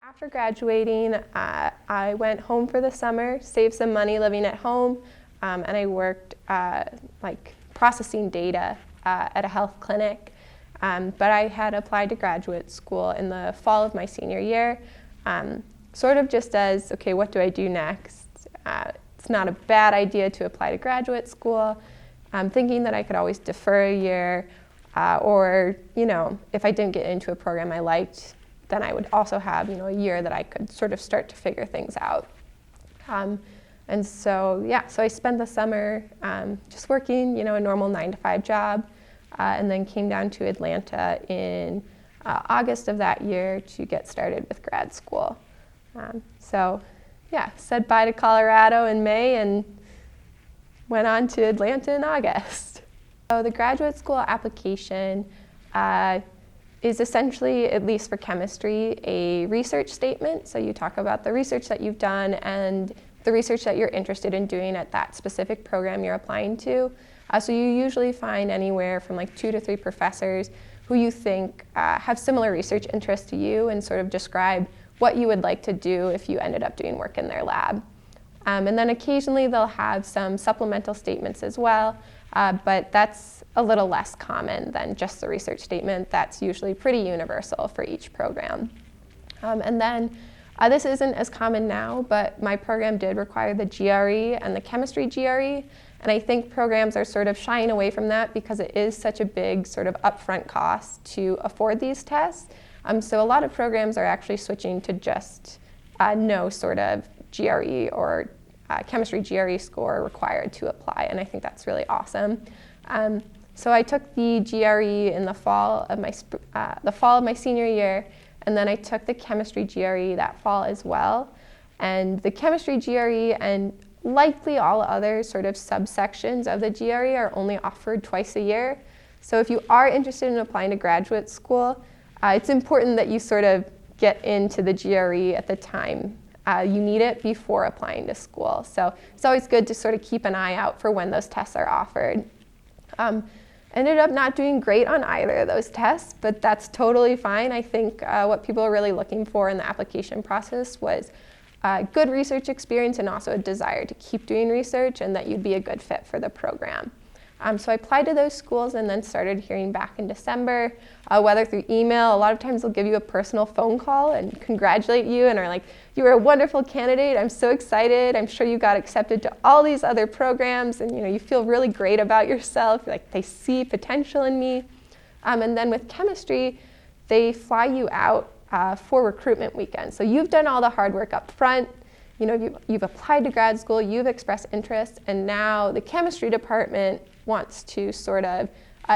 After graduating, I went home for the summer, saved some money living at home, and I worked processing data at a health clinic. But I had applied to graduate school in the fall of my senior year, sort of just as, okay, what do I do next? It's not a bad idea to apply to graduate school. I'm thinking that I could always defer a year, or, if I didn't get into a program I liked, then I would also have, a year that I could sort of start to figure things out. So I spent the summer just working, a normal 9-to-5 job, and then came down to Atlanta in August of that year to get started with grad school. Said bye to Colorado in May and went on to Atlanta in August. So the graduate school application is essentially, at least for chemistry, a research statement. So you talk about the research that you've done and the research that you're interested in doing at that specific program you're applying to. So you usually find anywhere from 2 to 3 professors who you think have similar research interests to you and sort of describe what you would like to do if you ended up doing work in their lab. And then occasionally they'll have some supplemental statements as well, but that's a little less common than just the research statement. That's usually pretty universal for each program. And then this isn't as common now, but my program did require the GRE and the chemistry GRE, and I think programs are sort of shying away from that because it is such a big sort of upfront cost to afford these tests. So a lot of programs are actually switching to just no sort of GRE or chemistry GRE score required to apply, and I think that's really awesome. So I took the GRE in the fall of my senior year, and then I took the chemistry GRE that fall as well. And the chemistry GRE and likely all other sort of subsections of the GRE are only offered twice a year. So if you are interested in applying to graduate school, it's important that you sort of get into the GRE at the time you need it before applying to school. So it's always good to sort of keep an eye out for when those tests are offered. Ended up not doing great on either of those tests, but that's totally fine. I think what people are really looking for in the application process was good research experience and also a desire to keep doing research and that you'd be a good fit for the program. So I applied to those schools and then started hearing back in December, whether through email. A lot of times they'll give you a personal phone call and congratulate you and are like, you were a wonderful candidate, I'm so excited, I'm sure you got accepted to all these other programs, and you feel really great about yourself, like they see potential in me. And then with chemistry, they fly you out for recruitment weekends. So you've done all the hard work up front, you've applied to grad school, you've expressed interest, and now the chemistry department wants to sort of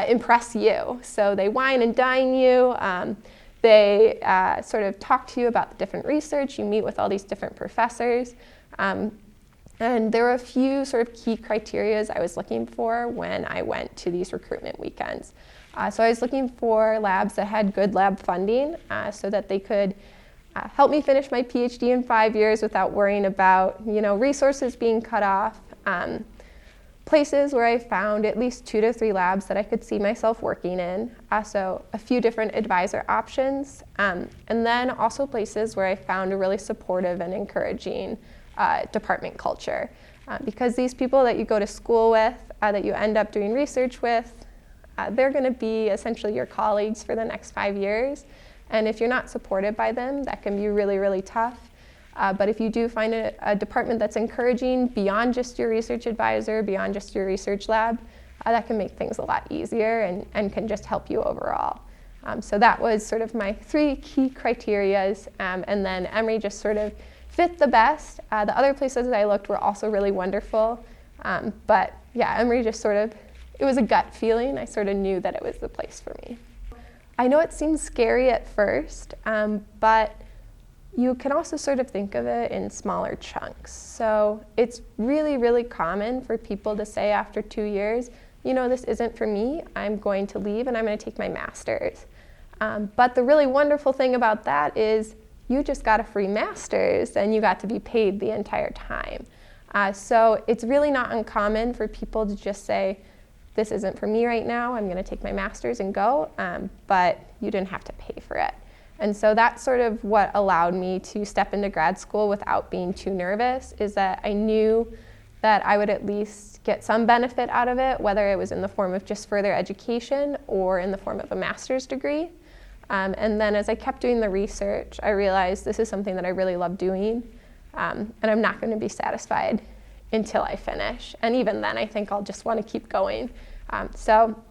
impress you. So they wine and dine you. They sort of talk to you about the different research. You meet with all these different professors. And there were a few sort of key criteria I was looking for when I went to these recruitment weekends. So I was looking for labs that had good lab funding so that they could help me finish my PhD in 5 years without worrying about, resources being cut off. Places where I found at least 2 to 3 labs that I could see myself working in, so a few different advisor options, and then also places where I found a really supportive and encouraging department culture. Because these people that you go to school with, that you end up doing research with, they're going to be essentially your colleagues for the next 5 years, and if you're not supported by them, that can be really, really tough. But if you do find a department that's encouraging beyond just your research advisor, beyond just your research lab, that can make things a lot easier and can just help you overall. So that was sort of my 3 key criterias, and then Emory just sort of fit the best. The other places that I looked were also really wonderful, but yeah, Emory just sort of, it was a gut feeling. I sort of knew that it was the place for me. I know it seems scary at first, but you can also sort of think of it in smaller chunks. So it's really, really common for people to say after 2 years, this isn't for me, I'm going to leave and I'm going to take my master's. But the really wonderful thing about that is you just got a free master's and you got to be paid the entire time. So it's really not uncommon for people to just say, this isn't for me right now, I'm going to take my master's and go, but you didn't have to pay for it. And so that's sort of what allowed me to step into grad school without being too nervous, is that I knew that I would at least get some benefit out of it, whether it was in the form of just further education or in the form of a master's degree. And then as I kept doing the research, I realized this is something that I really love doing, and I'm not going to be satisfied until I finish. And even then, I think I'll just want to keep going. So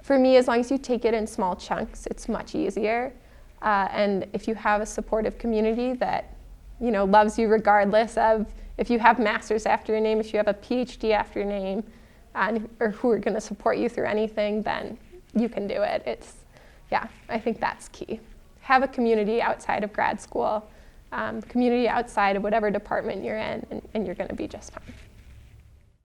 for me, as long as you take it in small chunks, it's much easier. And if you have a supportive community that, loves you regardless of if you have masters after your name, if you have a PhD after your name, or who are going to support you through anything, then you can do it. I think that's key. Have a community outside of grad school, community outside of whatever department you're in, and you're going to be just fine.